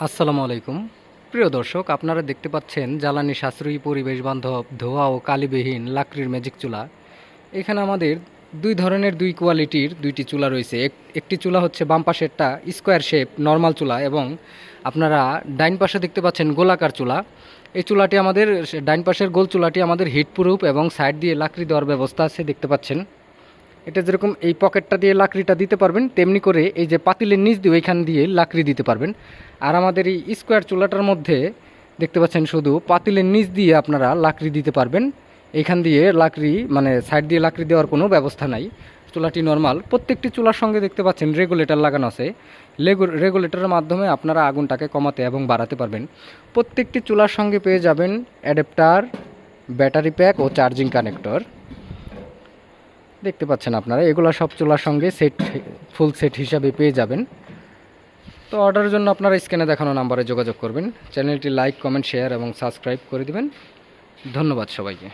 আসসালামু আলাইকুম। প্রিয় দর্শক, আপনারা দেখতে পাচ্ছেন জ্বালানি সাশ্রয়ী, পরিবেশ বান্ধব, ধোঁয়া ও কালিবিহীন লাকড়ির ম্যাজিক চুলা। এখানে আমাদের দুই ধরনের, দুই কোয়ালিটির দুইটি চুলা রয়েছে। একটি চুলা হচ্ছে বাম পাশেরটা স্কোয়ার শেপ নর্মাল চুলা, এবং আপনারা ডাইন পাশে দেখতে পাচ্ছেন গোলাকার চুলা। এই চুলাটি আমাদের, ডাইন পাশের গোল চুলাটি আমাদের হিট প্রুফ এবং সাইড দিয়ে লাকড়ি দেওয়ার ব্যবস্থা আছে, দেখতে পাচ্ছেন। এটা যেরকম এই পকেটটা দিয়ে লাকড়িটা দিতে পারবেন, তেমনি করে এই যে পাতিলের নিচ দিয়ে ওইখান দিয়ে লাকড়ি দিতে পারবেন। আর আমাদের এই স্কোয়ার চুলাটার মধ্যে দেখতে পাচ্ছেন শুধু পাতিলের নিচ দিয়ে আপনারা লাকড়ি দিতে পারবেন। এইখান দিয়ে লাকড়ি, মানে সাইড দিয়ে লাকড়ি দেওয়ার কোনো ব্যবস্থা নাই। চুলাটি নর্মাল। প্রত্যেকটি চুলার সঙ্গে দেখতে পাচ্ছেন রেগুলেটর লাগানো আছে। রেগুলেটরের মাধ্যমে আপনারা আগুনটাকে কমাতে এবং বাড়াতে পারবেন। প্রত্যেকটি চুলার সঙ্গে পেয়ে যাবেন অ্যাডাপ্টার, ব্যাটারি প্যাক ও চার্জিং কানেক্টর। দেখতে পাচ্ছেন আপনারা, এগুলো সব চুলার সঙ্গে ফুল সেট হিসাবে পেয়ে যাবেন। তো অর্ডারের জন্য আপনারা স্ক্রিনে দেখানো নাম্বারে যোগাযোগ করবেন। চ্যানেলটি লাইক, কমেন্ট, শেয়ার এবং সাবস্ক্রাইব করে দিবেন। ধন্যবাদ সবাইকে।